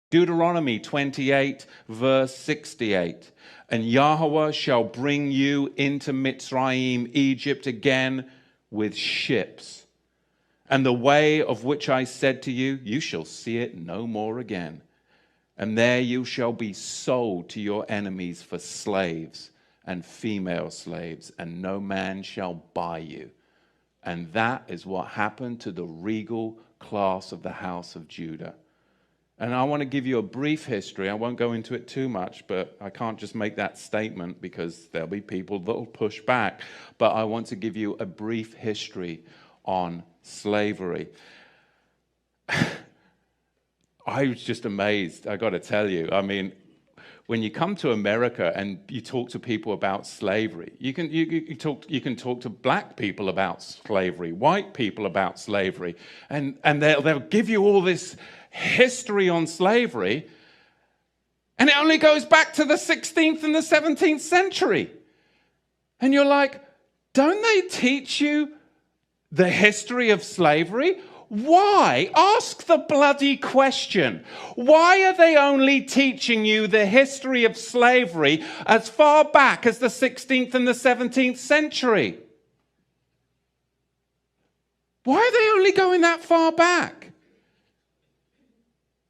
Deuteronomy 28, verse 68. And Yahawah shall bring you into Mitzrayim, Egypt again with ships. And the way of which I said to you, you shall see it no more again. And there you shall be sold to your enemies for slaves and female slaves, and no man shall buy you. And that is what happened to the regal class of the house of Judah. And I want to give you a brief history. I won't go into it too much, but I can't just make that statement because there'll be people that will push back. But I want to give you a brief history on slavery. I was just amazed, I got to tell you. I mean, when you come to America and you talk to people about slavery, you can talk to black people about slavery, white people about slavery, and they'll give you all this history on slavery, and it only goes back to the 16th and the 17th century. And you're like, don't they teach you the history of slavery? Why? Ask the bloody question. Why are they only teaching you the history of slavery as far back as the 16th and the 17th century? Why are they only going that far back?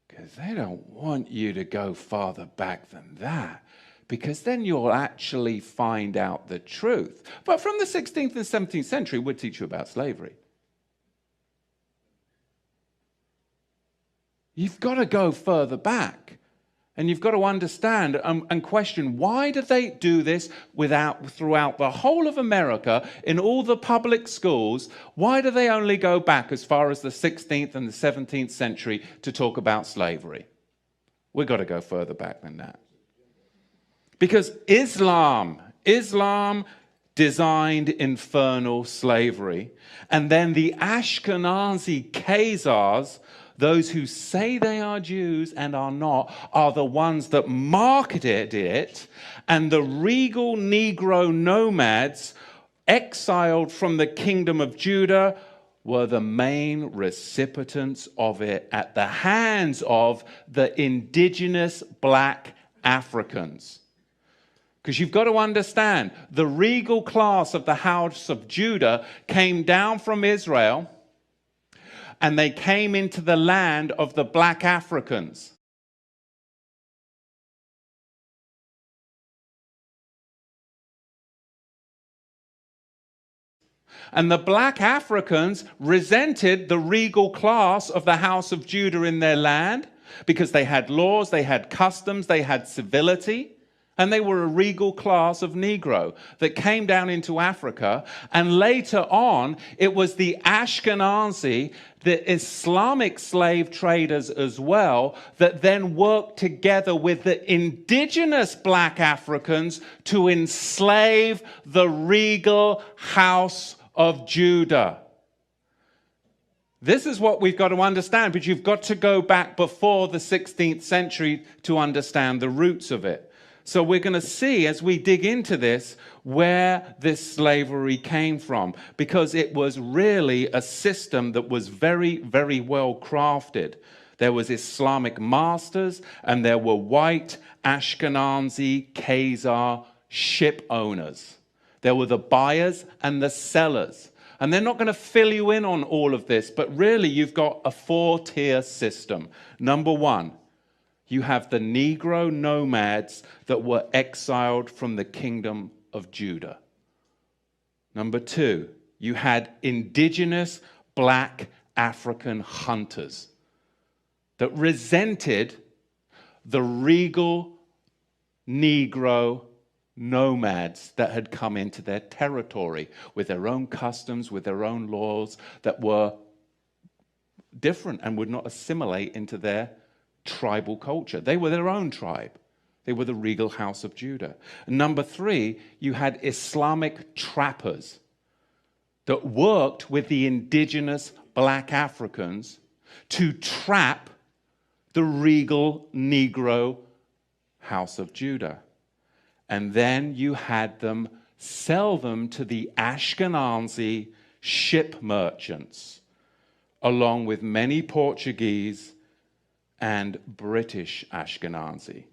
Because they don't want you to go farther back than that, because then you'll actually find out the truth. But from the 16th and 17th century, we'll teach you about slavery. You've got to go further back, and you've got to understand and question, why do they do this throughout the whole of America, in all the public schools? Why do they only go back as far as the 16th and the 17th century to talk about slavery? We've got to go further back than that. Because Islam designed infernal slavery, and then the Ashkenazi KHAZARs, those who say they are Jews and are not, are the ones that marketed it, and the regal Negro nomads exiled from the kingdom of Judah were the main recipients of it at the hands of the indigenous black Africans. Because you've got to understand, the regal class of the house of Judah came down from Israel, and they came into the land of the black Africans. And the black Africans resented the regal class of the house of Judah in their land, because they had laws, they had customs, they had civility. And they were a regal class of Negro that came down into Africa. And later on, it was the Ashkenazi, the Islamic slave traders as well, that then worked together with the indigenous black Africans to enslave the regal house of Judah. This is what we've got to understand, but you've got to go back before the 16th century to understand the roots of it. So we're going to see, as we dig into this, where this slavery came from, because it was really a system that was very, very well crafted. There was Islamic masters, and there were white Ashkenazi KHAZAR ship owners. There were the buyers and the sellers. And they're not going to fill you in on all of this, but really you've got a four-tier system. Number one, you have the Negro nomads that were exiled from the kingdom of Judah. Number two, you had indigenous black African hunters that resented the regal Negro nomads that had come into their territory with their own customs, with their own laws that were different and would not assimilate into their tribal culture. They were their own tribe. They were the regal house of Judah. And number three, you had Islamic trappers that worked with the indigenous black Africans to trap the regal Negro house of Judah. And then you had them sell them to the Ashkenazi ship merchants, along with many Portuguese and British Ashkenazi.